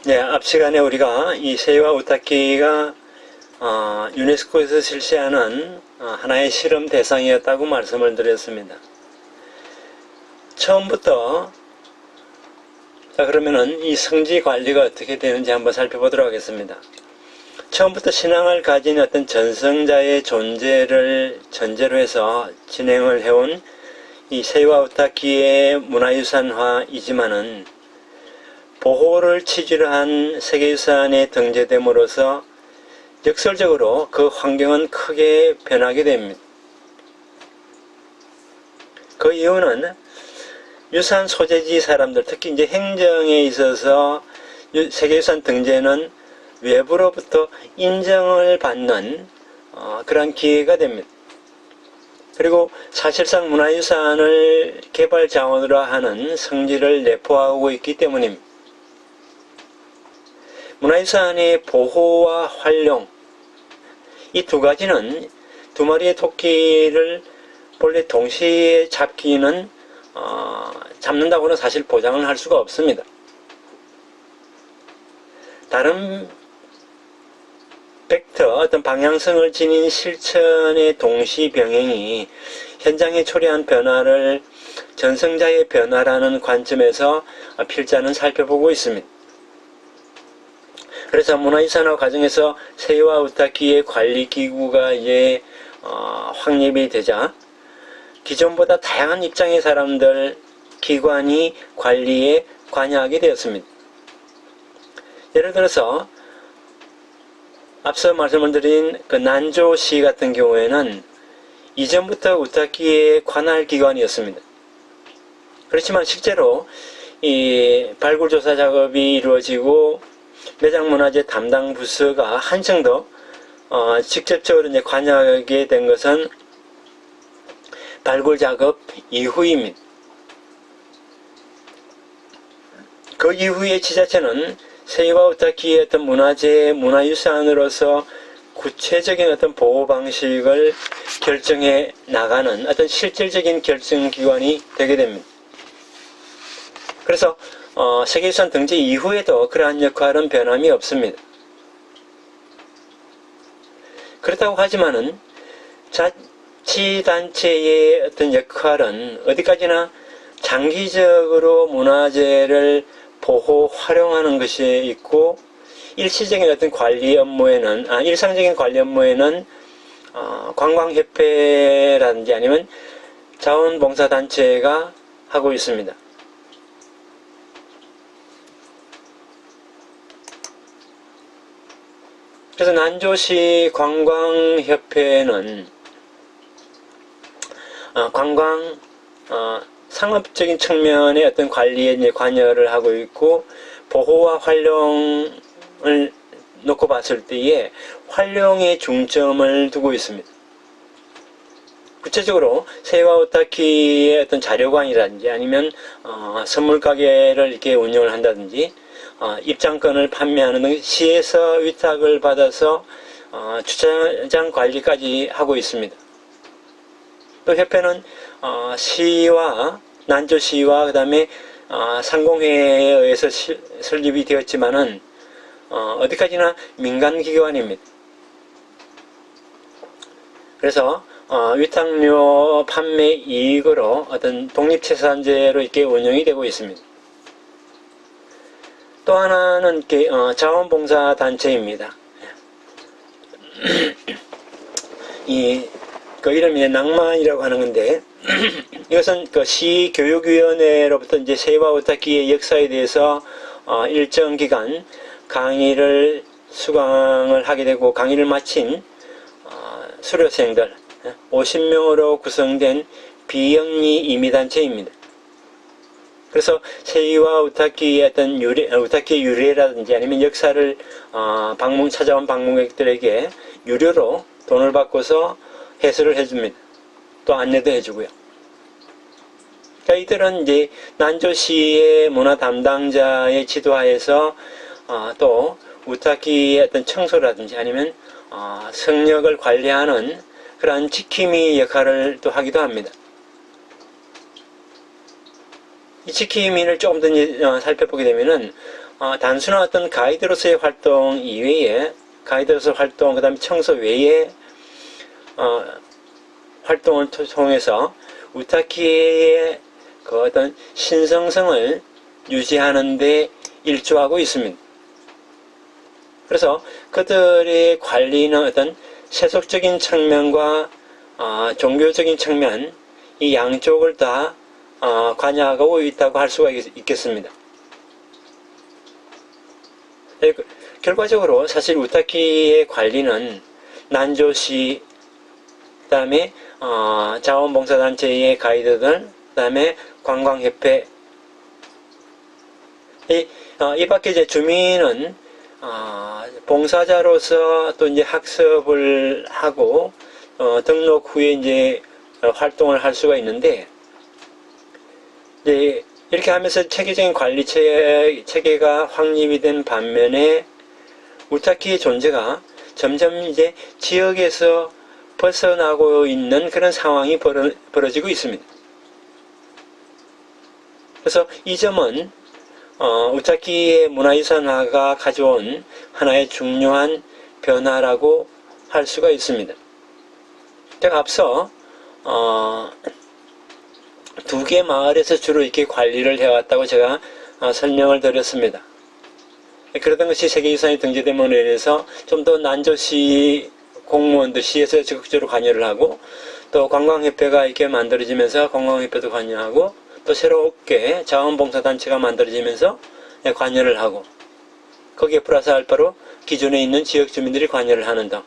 네, 앞 시간에 우리가 이 세이와 우타키가 유네스코에서 실시하는 하나의 실험 대상이었다고 말씀을 드렸습니다. 처음부터 그러면은 이 성지 관리가 어떻게 되는지 한번 살펴보도록 하겠습니다. 처음부터 신앙을 가진 어떤 전성자의 존재를 전제로 해서 진행을 해온 이 세이와 우타키의 문화유산화이지만은 보호를 취지로 한 세계유산에 등재됨으로써 역설적으로 그 환경은 크게 변하게 됩니다. 그 이유는 유산 소재지 사람들, 특히 이제 행정에 있어서 세계유산 등재는 외부로부터 인정을 받는 그런 기회가 됩니다. 그리고 사실상 문화유산을 개발 자원으로 하는 성질을 내포하고 있기 때문입니다. 문화유산의 보호와 활용, 이 두 가지는 두 마리의 토끼를 본래 동시에 잡는다고는 사실 보장을 할 수가 없습니다. 다른 벡터, 어떤 방향성을 지닌 실천의 동시 병행이 현장에 초래한 변화를 전성자의 변화라는 관점에서 필자는 살펴보고 있습니다. 그래서 문화유산화 과정에서 세이와 우타키의 관리기구가 이제 확립이 되자 기존보다 다양한 입장의 사람들, 기관이 관리에 관여하게 되었습니다. 예를 들어서 앞서 말씀을 드린 그 난조시 같은 경우에는 이전부터 우타키의 관할 기관이었습니다. 그렇지만 실제로 이 발굴조사 작업이 이루어지고 매장문화재 담당 부서가 한층 더 직접적으로 이제 관여하게 된 것은 발굴 작업 이후입니다. 그 이후의 지자체는 세이와 우타키의 어떤 문화재, 문화유산으로서 구체적인 어떤 보호 방식을 결정해 나가는 어떤 실질적인 결정기관이 되게 됩니다. 그래서 세계유산 등재 이후에도 그러한 역할은 변함이 없습니다. 그렇다고 하지만은 자치단체의 어떤 역할은 어디까지나 장기적으로 문화재를 보호, 활용하는 것이 있고 일시적인 어떤 관리 업무에는, 일상적인 관리 업무에는 관광협회라든지 아니면 자원봉사단체가 하고 있습니다. 그래서 난조시 관광협회는 관광 상업적인 측면의 어떤 관리에 이제 관여를 하고 있고 보호와 활용을 놓고 봤을 때에 활용에 중점을 두고 있습니다. 구체적으로 세이와 우타키의 어떤 자료관이라든지 아니면 선물 가게를 이렇게 운영을 한다든지 입장권을 판매하는 등 시에서 위탁을 받아서 주차장 관리까지 하고 있습니다. 또 협회는 시와 난조시와 그 다음에 상공회에 의해서 설립이 되었지만은 어디까지나 민간기관입니다. 그래서 위탁료 판매 이익으로 어떤 독립채산제로 이렇게 운영이 되고 있습니다. 또 하나는 자원봉사단체입니다. 그 이름이 낭만이라고 하는 건데 이것은 그 시교육위원회로부터 이제 세이와 우타키의 역사에 대해서 일정 기간 강의를 수강을 하게 되고 강의를 마친 수료생들 50명으로 구성된 비영리 임의단체입니다. 그래서 세이와 우타키의 어떤 우타키의 유래라든지 아니면 역사를 찾아온 방문객들에게 유료로 돈을 받고서 해설을 해줍니다. 또 안내도 해주고요. 그러니까 이들은 이제 난조시의 문화 담당자의 지도하에서 또 우타키의 어떤 청소라든지 아니면 성역을 관리하는 그러한 지킴이 역할을 또 하기도 합니다. 이 지킴이를 조금 더 살펴보게 되면은 단순한 어떤 가이드로서의 활동 이외에, 가이드로서 활동, 그 다음에 청소 외에 활동을 통해서 우타키의 그 어떤 신성성을 유지하는 데 일조하고 있습니다. 그래서 그들의 관리는 어떤 세속적인 측면과 종교적인 측면, 이 양쪽을 다 관여하고 있다고 할 수가 있겠습니다. 결과적으로 사실 우타키의 관리는 난조시, 그 다음에 자원봉사단체의 가이드들, 그 다음에 관광협회, 이 밖에 이제 주민은 봉사자로서 또 이제 학습을 하고 등록 후에 이제 활동을 할 수가 있는데, 이제 이렇게 하면서 체계적인 관리 체계가 확립이 된 반면에 우타키의 존재가 점점 이제 지역에서 벗어나고 있는 그런 상황이 벌어지고 있습니다. 그래서 이 점은 우타키의 문화유산화가 가져온 하나의 중요한 변화라고 할 수가 있습니다. 제가 앞서 두 개 마을에서 주로 이렇게 관리를 해왔다고 제가 설명을 드렸습니다. 그러던 것이 세계유산이 등재됨으로 인해서 좀 더 난조시 공무원들, 시에서 적극적으로 관여를 하고, 또 관광협회가 이렇게 만들어지면서 관광협회도 관여하고, 또 새롭게 자원봉사단체가 만들어지면서 관여를 하고, 거기에 플러스 알파로 기존에 있는 지역 주민들이 관여를 하는 등,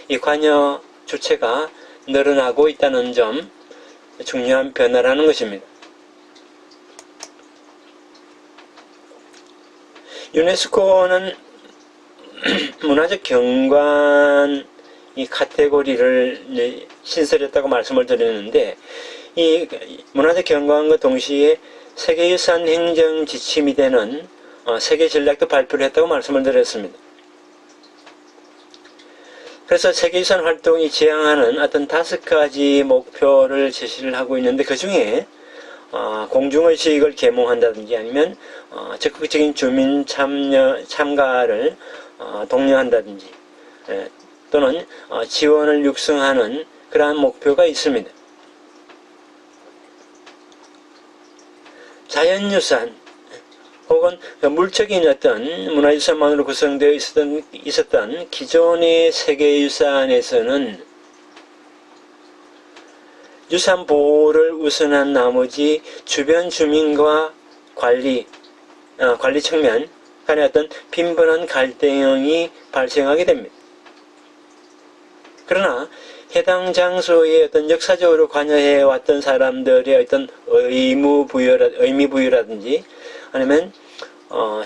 이 관여 주체가 늘어나고 있다는 점, 중요한 변화라는 것입니다. 유네스코는 문화적 경관 이 카테고리를 신설했다고 말씀을 드렸는데, 이 문화적 경관과 동시에 세계유산 행정 지침이 되는 세계 전략도 발표를 했다고 말씀을 드렸습니다. 그래서 세계유산 활동이 지향하는 어떤 5가지 목표를 제시를 하고 있는데, 그 중에 공중의식을 계몽한다든지 아니면 적극적인 주민 참가를 독려한다든지 또는 지원을 육성하는 그러한 목표가 있습니다. 자연유산 혹은 물적인 어떤 문화유산만으로 구성되어 있었던 기존의 세계유산에서는 유산 보호를 우선한 나머지 주변 주민과 관리 측면 간의 어떤 빈번한 갈등이 발생하게 됩니다. 그러나 해당 장소에 어떤 역사적으로 관여해 왔던 사람들의 어떤 의미 부여라든지 아니면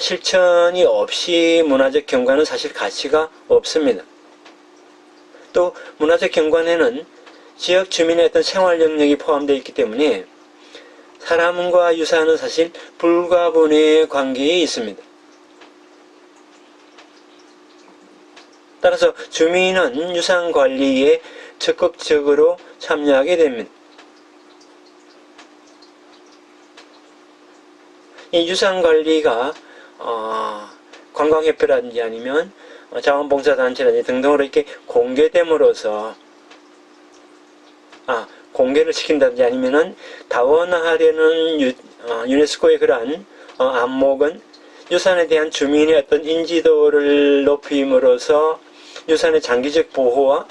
실천이 없이 문화적 경관은 사실 가치가 없습니다. 또 문화적 경관에는 지역 주민의 어떤 생활 영역이 포함되어 있기 때문에 사람과 유산은 사실 불가분의 관계에 있습니다. 따라서 주민은 유산 관리에 적극적으로 참여하게 됩니다. 이 유산 관리가 관광협회라든지 아니면 자원봉사단체라든지 등등으로 이렇게 공개됨으로써 공개를 시킨다든지 아니면은 다원화하려는 유네스코의 그러한 안목은 유산에 대한 주민의 어떤 인지도를 높임으로써 유산의 장기적 보호와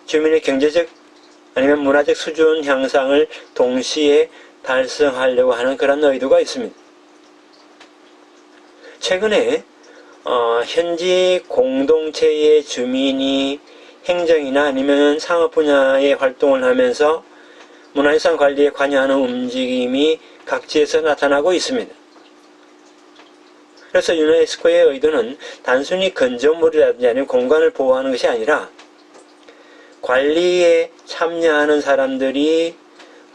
주민의 경제적 아니면 문화적 수준 향상을 동시에 달성하려고 하는 그런 의도가 있습니다. 최근에 현지 공동체의 주민이 행정이나 아니면 상업 분야의 활동을 하면서 문화유산 관리에 관여하는 움직임이 각지에서 나타나고 있습니다. 그래서 유네스코의 의도는 단순히 건조물이라든지 아니면 공간을 보호하는 것이 아니라 관리에 참여하는 사람들이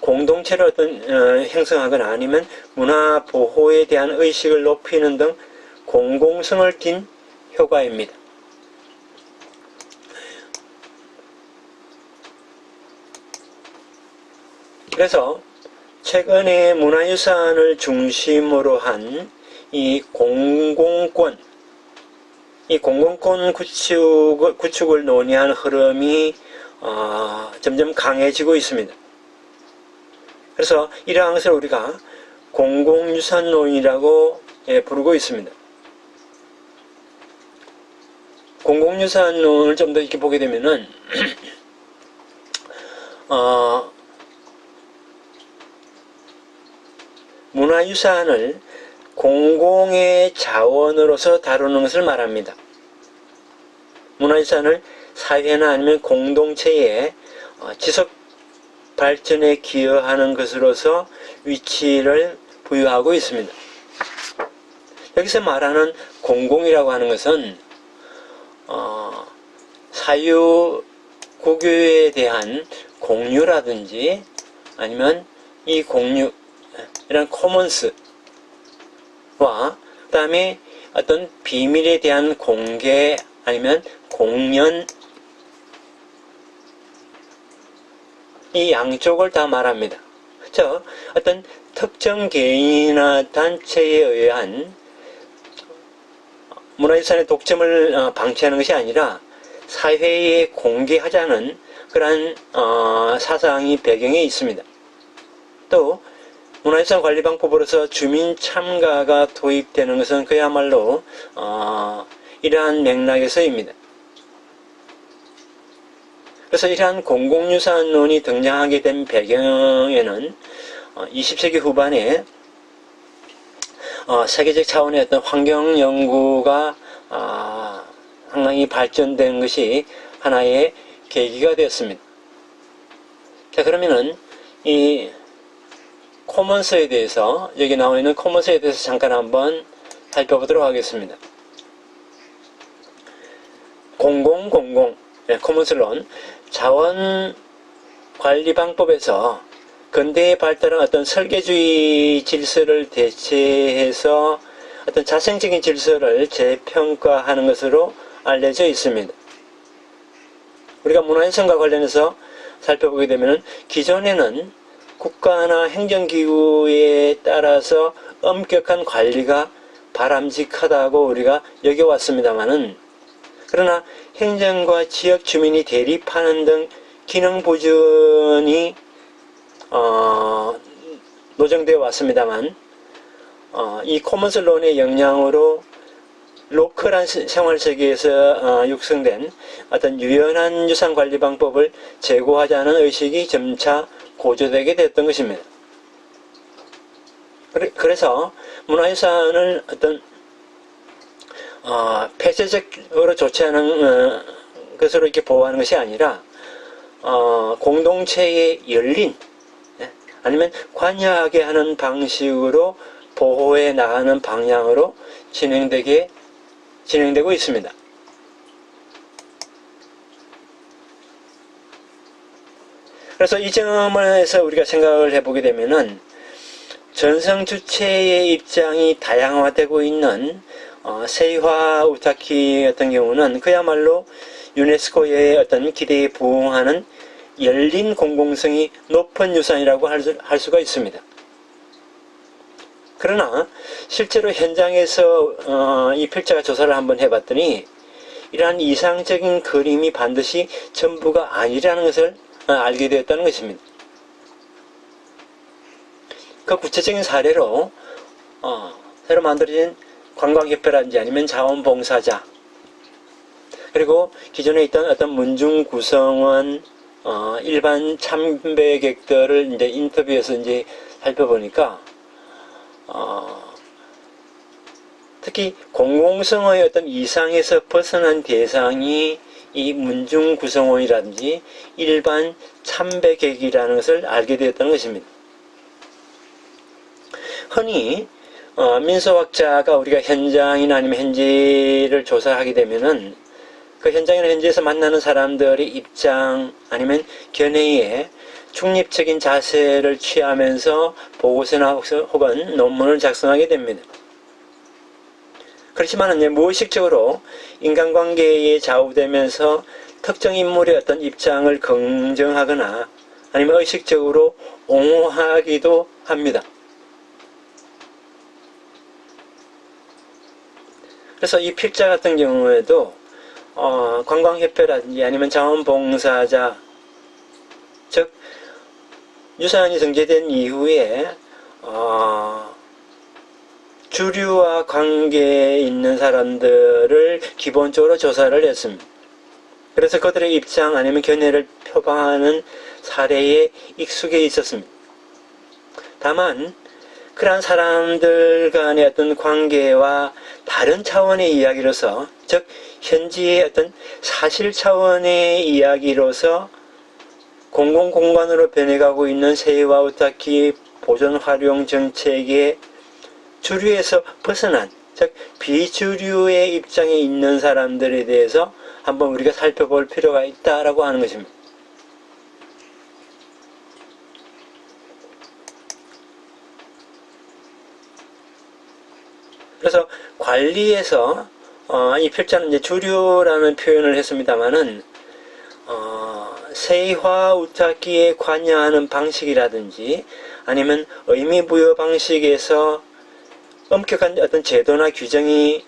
공동체를 형성하거나 아니면 문화 보호에 대한 의식을 높이는 등 공공성을 띤 효과입니다. 그래서 최근에 문화유산을 중심으로 한 이 공공권 구축을 논의하는 흐름이 점점 강해지고 있습니다. 그래서 이러한 것을 우리가 공공유산론이라고 부르고 있습니다. 공공유산론을 좀 더 이렇게 보게 되면은 문화유산을 공공의 자원으로서 다루는 것을 말합니다. 문화유산을 사회나 아니면 공동체의 지속 발전에 기여하는 것으로서 위치를 부여하고 있습니다. 여기서 말하는 공공이라고 하는 것은 사유국유에 대한 공유라든지 아니면 이 공유 이런 커먼스와 그 다음에 어떤 비밀에 대한 공개 아니면 공연 이 양쪽을 다 말합니다. 즉 어떤 특정 개인이나 단체에 의한 문화유산의 독점을 방치하는 것이 아니라 사회에 공개하자는 그러한 사상이 배경에 있습니다. 또 문화유산 관리방법으로서 주민 참가가 도입되는 것은 그야말로 이러한 맥락에서입니다. 그래서 이러한 공공유산론이 등장하게 된 배경에는 20세기 후반에 세계적 차원의 어떤 환경 연구가 상당히 발전된 것이 하나의 계기가 되었습니다. 자, 그러면은 이 커먼스에 대해서 여기 나와 있는 커먼스에 대해서 잠깐 한번 살펴보도록 하겠습니다. 커먼스론 자원 관리 방법에서 근대에 발달한 어떤 설계주의 질서를 대체해서 어떤 자생적인 질서를 재평가하는 것으로 알려져 있습니다. 우리가 문화유산과 관련해서 살펴보게 되면 기존에는 국가나 행정기구에 따라서 엄격한 관리가 바람직하다고 우리가 여겨왔습니다마는 그러나 행정과 지역 주민이 대립하는 등 기능 보존이 노정되어 왔습니다만 이 커먼스론의 영향으로 로컬한 생활세계에서 육성된 어떤 유연한 유산관리 방법을 제고하자는 의식이 점차 고조되게 됐던 것입니다. 그래서 문화유산을 어떤 폐쇄적으로 좋지 않은 것으로 이렇게 보호하는 것이 아니라 공동체에 열린 아니면 관여하게 하는 방식으로 보호해 나가는 방향으로 진행되고 있습니다. 그래서 이 점에서 우리가 생각을 해보게 되면은 전성 주체의 입장이 다양화되고 있는 세이화 우타키 같은 경우는 그야말로 유네스코의 어떤 기대에 부응하는 열린 공공성이 높은 유산이라고 할 수가 있습니다. 그러나 실제로 현장에서 이 필자가 조사를 한번 해봤더니 이러한 이상적인 그림이 반드시 전부가 아니라는 것을 알게 되었다는 것입니다. 그 구체적인 사례로 새로 만들어진 관광협회라든지 아니면 자원봉사자 그리고 기존에 있던 어떤 문중 구성원 일반 참배객들을 이제 인터뷰해서 이제 살펴보니까 특히 공공성의 어떤 이상에서 벗어난 대상이 이 문중 구성원이라든지 일반 참배객이라는 것을 알게 되었다는 것입니다. 흔히 민소학자가 우리가 현장이나 아니면 현지를 조사하게 되면은 그 현장이나 현지에서 만나는 사람들의 입장 아니면 견해에 중립적인 자세를 취하면서 보고서나 혹은 논문을 작성하게 됩니다. 그렇지만 무의식적으로 인간관계에 좌우되면서 특정 인물의 어떤 입장을 긍정하거나 아니면 의식적으로 옹호하기도 합니다. 그래서 이 필자 같은 경우에도 관광협회라든지 아니면 자원봉사자, 즉 유산이 등재된 이후에 주류와 관계에 있는 사람들을 기본적으로 조사를 했습니다. 그래서 그들의 입장 아니면 견해를 표방하는 사례에 익숙해 있었습니다. 다만 그러한 사람들 간의 어떤 관계와 다른 차원의 이야기로서, 즉 현지의 어떤 사실 차원의 이야기로서 공공공간으로 변해가고 있는 세이와우타키 보존 활용 정책의 주류에서 벗어난, 즉 비주류의 입장에 있는 사람들에 대해서 한번 우리가 살펴볼 필요가 있다라고 하는 것입니다. 그래서 관리에서 이 필자는 이제 주류라는 표현을 했습니다만은 세이와우타키에 관여하는 방식이라든지 아니면 의미부여 방식에서 엄격한 어떤 제도나 규정이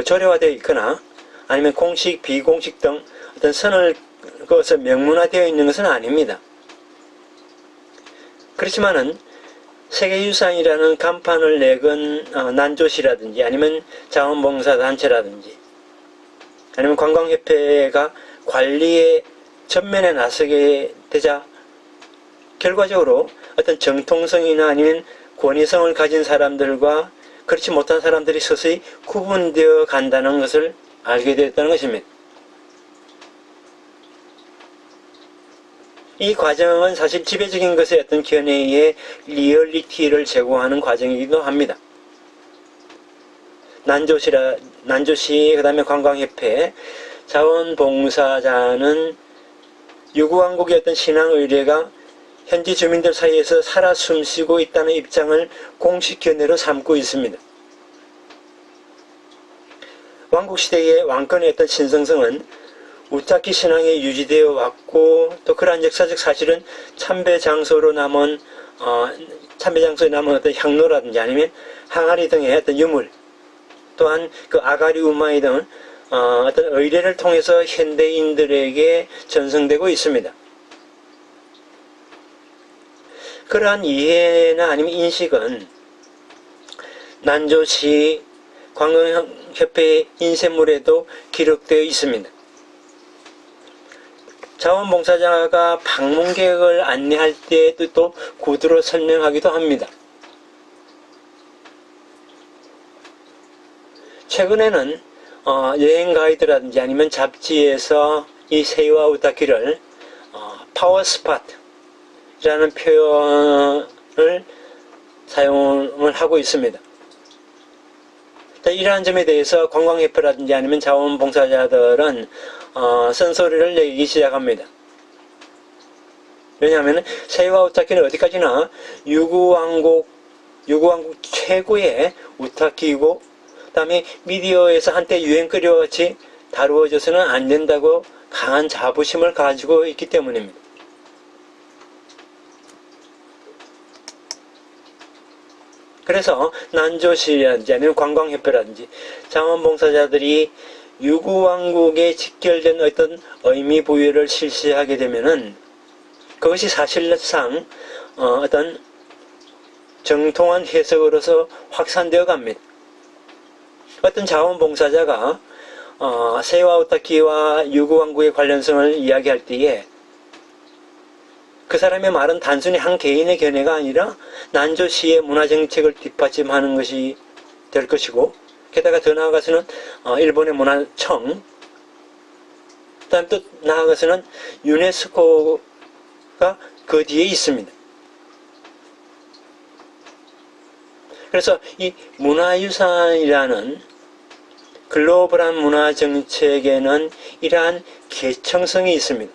조례화되어 있거나 아니면 공식, 비공식 등 어떤 선을 그것을 명문화되어 있는 것은 아닙니다. 그렇지만은 세계유산이라는 간판을 내건 난조시라든지 아니면 자원봉사단체라든지 아니면 관광협회가 관리에 전면에 나서게 되자 결과적으로 어떤 정통성이나 아니면 권위성을 가진 사람들과 그렇지 못한 사람들이 서서히 구분되어 간다는 것을 알게 되었다는 것입니다. 이 과정은 사실 지배적인 것의 어떤 견해의 리얼리티를 제공하는 과정이기도 합니다. 난조시, 그 다음에 관광협회, 자원봉사자는 유구왕국의 어떤 신앙 의례가 현지 주민들 사이에서 살아 숨쉬고 있다는 입장을 공식 견해로 삼고 있습니다. 왕국시대의 왕권의 어떤 신성성은 우타키 신앙에 유지되어 왔고 또 그러한 역사적 사실은 참배장소에 남은 어떤 향로라든지 아니면 항아리 등의 어떤 유물 또한 그 아가리 우마이 등은 어떤 의례를 통해서 현대인들에게 전승되고 있습니다. 그러한 이해나 아니면 인식은 난조시 관광협회의 인쇄물에도 기록되어 있습니다. 자원봉사자가 방문객을 안내할 때에도 또 구두로 설명하기도 합니다. 최근에는 여행 가이드라든지 아니면 잡지에서 이 세이와우타키를 파워스팟이라는 표현을 사용을 하고 있습니다. 이러한 점에 대해서 관광협회라든지 아니면 자원봉사자들은 쓴소리를 내기 시작합니다. 왜냐하면 세이와우타키는 어디까지나 유구왕국 최고의 우타키이고 그 다음에 미디어에서 한때 유행거리와 같이 다루어져서는 안 된다고 강한 자부심을 가지고 있기 때문입니다. 그래서 난조시라든지 아니면 관광협회라든지 자원봉사자들이 유구왕국에 직결된 어떤 의미부여를 실시하게 되면은 그것이 사실상 어떤 정통한 해석으로서 확산되어 갑니다. 어떤 자원봉사자가 세이와우타키와 유구왕국의 관련성을 이야기할 때에 그 사람의 말은 단순히 한 개인의 견해가 아니라 난조시의 문화정책을 뒷받침하는 것이 될 것이고 게다가 더 나아가서는 일본의 문화청 그 다음 또 나아가서는 유네스코가 그 뒤에 있습니다. 그래서 이 문화유산이라는 글로벌한 문화정책에는 이러한 계층성이 있습니다.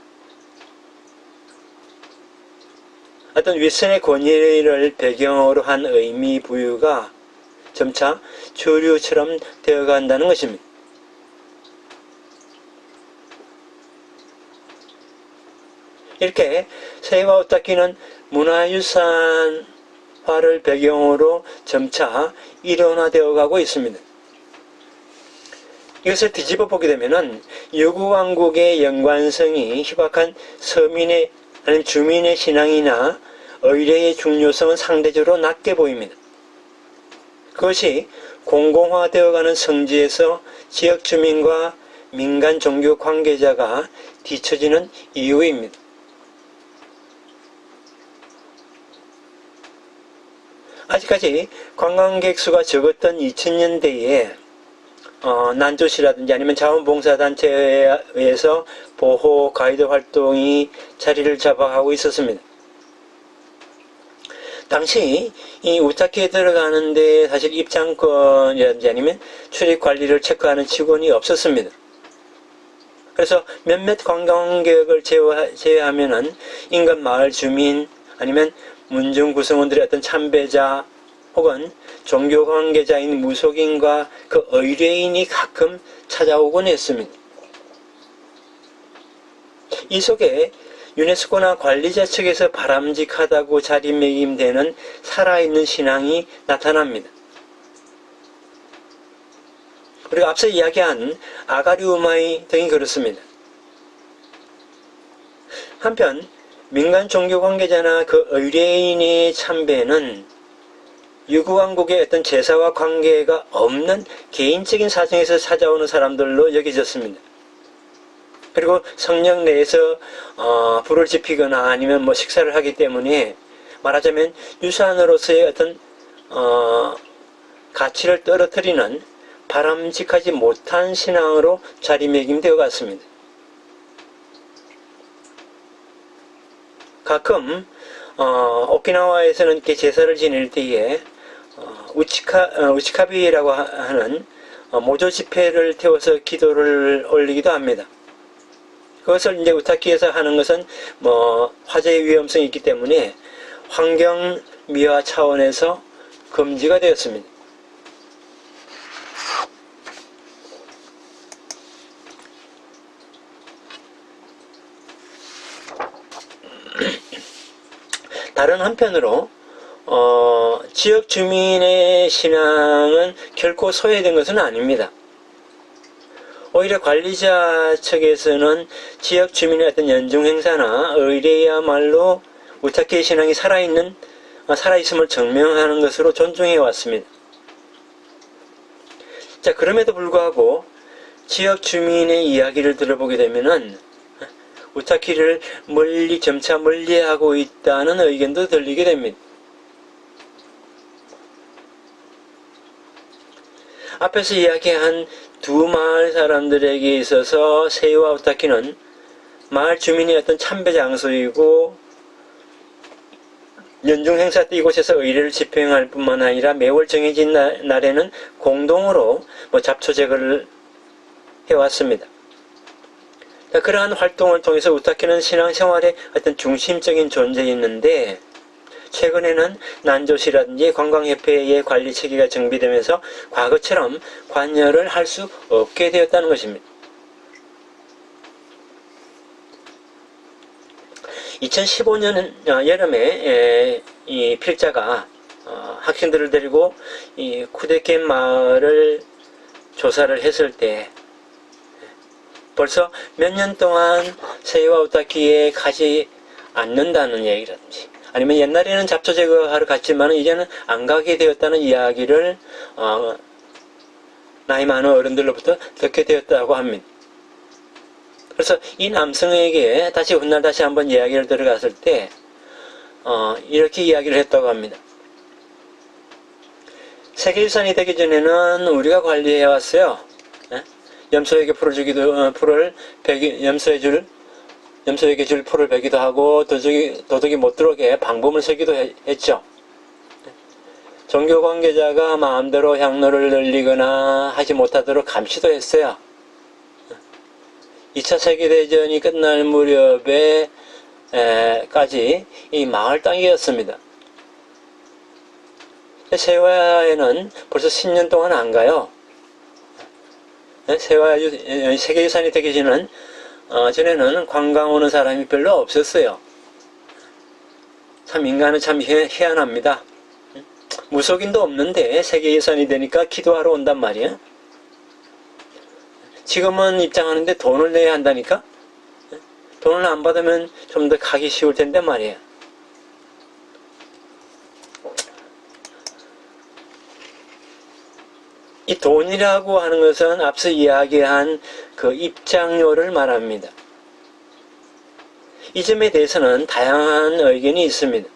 어떤 윗선의 권위를 배경으로 한 의미 부여가 점차 주류처럼 되어간다는 것입니다. 이렇게 세이와우타키는 문화유산화를 배경으로 점차 일원화되어 가고 있습니다. 이것을 뒤집어 보게 되면은 유구왕국의 연관성이 희박한 서민의 아니면 주민의 신앙이나 의례의 중요성은 상대적으로 낮게 보입니다. 그것이 공공화되어가는 성지에서 지역 주민과 민간 종교 관계자가 뒤처지는 이유입니다. 아직까지 관광객 수가 적었던 2000년대에 난조시라든지 아니면 자원봉사단체에 의해서 보호 가이드 활동이 자리를 잡아가고 있었습니다. 당시 이 우타키에 들어가는데 사실 입장권이라든지 아니면 출입 관리를 체크하는 직원이 없었습니다. 그래서 몇몇 관광객을 제외하면은 인근 마을 주민 아니면 문중 구성원들의 어떤 참배자 혹은 종교 관계자인 무속인과 그 의뢰인이 가끔 찾아오곤 했습니다. 이 속에 유네스코나 관리자 측에서 바람직하다고 자리매김되는 살아있는 신앙이 나타납니다. 그리고 앞서 이야기한 아가리우마이 등이 그렇습니다. 한편 민간 종교 관계자나 그 의뢰인의 참배는 유구왕국의 어떤 제사와 관계가 없는 개인적인 사정에서 찾아오는 사람들로 여겨졌습니다. 그리고 성령 내에서 불을 지피거나 아니면 뭐 식사를 하기 때문에 말하자면 유산으로서의 어떤 가치를 떨어뜨리는 바람직하지 못한 신앙으로 자리매김되어 갔습니다. 가끔 오키나와에서는 이렇게 제사를 지낼 때에 우치카비라고 하는 모조 지폐를 태워서 기도를 올리기도 합니다. 그것을 이제 우타키에서 하는 것은 뭐 화재의 위험성이 있기 때문에 환경 미화 차원에서 금지가 되었습니다. 다른 한편으로 지역 주민의 신앙은 결코 소외된 것은 아닙니다. 오히려 관리자 측에서는 지역 주민의 어떤 연중 행사나 의례야말로 우타키의 신앙이 살아있음을 증명하는 것으로 존중해 왔습니다. 자, 그럼에도 불구하고 지역 주민의 이야기를 들어보게 되면은 우타키를 점차 멀리하고 있다는 의견도 들리게 됩니다. 앞에서 이야기한 두 마을 사람들에게 있어서 세이와 우타키는 마을 주민의 어떤 참배 장소이고 연중 행사 때 이곳에서 의례를 집행할 뿐만 아니라 매월 정해진 날에는 공동으로 잡초 제거를 해왔습니다. 그러한 활동을 통해서 우타키는 신앙생활의 어떤 중심적인 존재였는데 최근에는 난조시라든지 관광협회의 관리 체계가 정비되면서 과거처럼 관여를 할 수 없게 되었다는 것입니다. 2015년 여름에 이 필자가 학생들을 데리고 이 쿠데켄 마을을 조사를 했을 때 벌써 몇 년 동안 세이와 우타키에 가지 않는다는 얘기라든지 아니면 옛날에는 잡초 제거하러 갔지만 이제는 안 가게 되었다는 이야기를 나이 많은 어른들로부터 듣게 되었다고 합니다. 그래서 이 남성에게 다시 훗날 다시 한번 이야기를 들어갔을 때 이렇게 이야기를 했다고 합니다. 세계유산이 되기 전에는 우리가 관리해 왔어요. 염소에게 염소에게 줄 풀을 베기도 하고 도둑이 못 들어오게 방범을 세기도 했죠. 종교 관계자가 마음대로 향로를 늘리거나 하지 못하도록 감시도 했어요. 2차 세계대전이 끝날 무렵에 까지 이 마을 땅이었습니다. 세화에는 벌써 10년 동안 안 가요. 세계유산이 되기 전에는 관광 오는 사람이 별로 없었어요. 참 인간은 참 희한합니다. 무속인도 없는데 세계유산이 되니까 기도하러 온단 말이야. 지금은 입장하는데 돈을 내야 한다니까? 돈을 안 받으면 좀 더 가기 쉬울 텐데 말이야. 이 돈이라고 하는 것은 앞서 이야기한 그 입장료를 말합니다. 이 점에 대해서는 다양한 의견이 있습니다.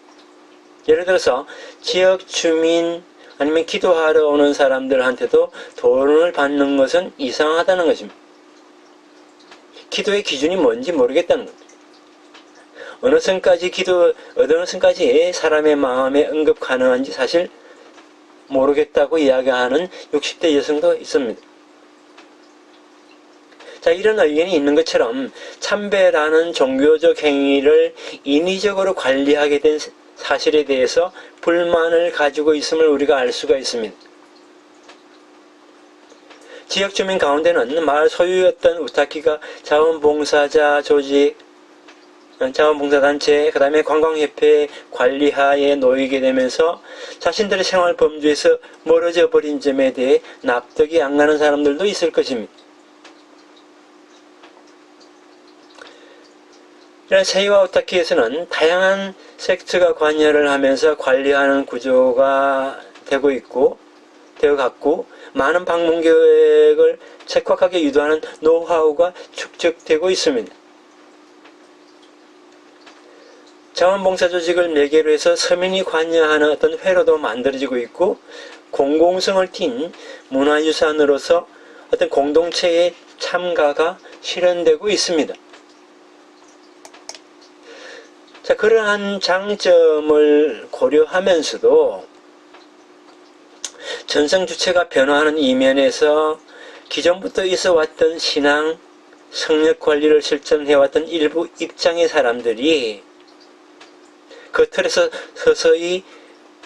예를 들어서 지역 주민 아니면 기도하러 오는 사람들한테도 돈을 받는 것은 이상하다는 것입니다. 기도의 기준이 뭔지 모르겠다는 겁니다. 어느 선까지 사람의 마음에 응급 가능한지 사실 모르겠다고 이야기하는 60대 여성도 있습니다. 자, 이런 의견이 있는 것처럼 참배라는 종교적 행위를 인위적으로 관리하게 된 사실에 대해서 불만을 가지고 있음을 우리가 알 수가 있습니다. 지역 주민 가운데는 마을 소유였던 우타키가 자원봉사자 조직, 자원봉사단체, 그 다음에 관광협회 관리하에 놓이게 되면서 자신들의 생활 범주에서 멀어져 버린 점에 대해 납득이 안 가는 사람들도 있을 것입니다. 이런 세이와 우타키에서는 다양한 섹트가 관여를 하면서 관리하는 구조가 되어 갔고 많은 방문 계획을 적확하게 유도하는 노하우가 축적되고 있습니다. 자원봉사 조직을 매개로 해서 서민이 관여하는 어떤 회로도 만들어지고 있고 공공성을 띤 문화유산으로서 어떤 공동체의 참가가 실현되고 있습니다. 자, 그러한 장점을 고려하면서도 전성 주체가 변화하는 이면에서 기존부터 있어 왔던 신앙, 성역 관리를 실천해왔던 일부 입장의 사람들이 그 틀에서 서서히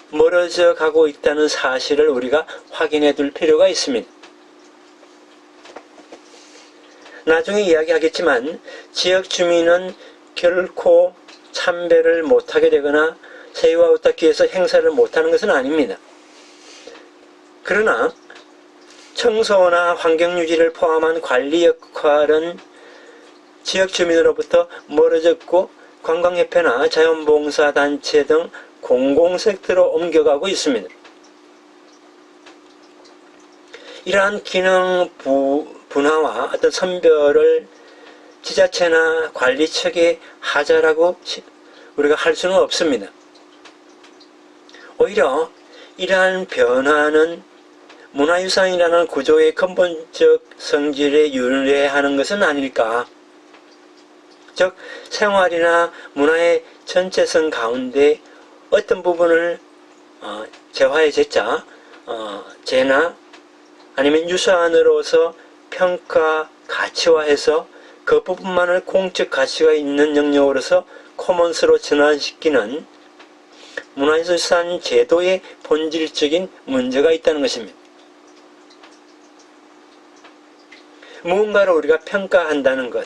멀어져 가고 있다는 사실을 우리가 확인해 둘 필요가 있습니다. 나중에 이야기하겠지만 지역 주민은 결코 참배를 못하게 되거나 세이와 우타키에서 행사를 못하는 것은 아닙니다. 그러나 청소나 환경유지를 포함한 관리 역할은 지역 주민으로부터 멀어졌고 관광협회나 자원봉사단체 등 공공섹터로 옮겨가고 있습니다. 이러한 기능 분화와 어떤 선별을 지자체나 관리 측의 하자라고 우리가 할 수는 없습니다. 오히려 이러한 변화는 문화유산이라는 구조의 근본적 성질에 유례하는 것은 아닐까. 즉 생활이나 문화의 전체성 가운데 어떤 부분을 재화의 제자, 재나 아니면 유산으로서 평가, 가치화해서 그 부분만을 공적 가치가 있는 영역으로서 코먼스로 전환시키는 문화유산 제도의 본질적인 문제가 있다는 것입니다. 무언가를 우리가 평가한다는 것,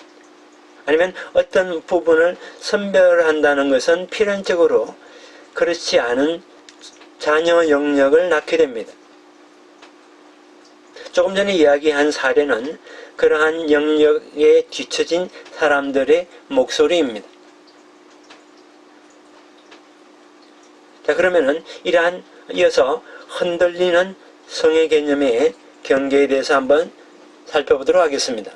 아니면 어떤 부분을 선별한다는 것은 필연적으로 그렇지 않은 자녀 영역을 낳게 됩니다. 조금 전에 이야기한 사례는 그러한 영역에 뒤처진 사람들의 목소리입니다. 자, 그러면은 이어서 흔들리는 성의 개념의 경계에 대해서 한번 살펴보도록 하겠습니다.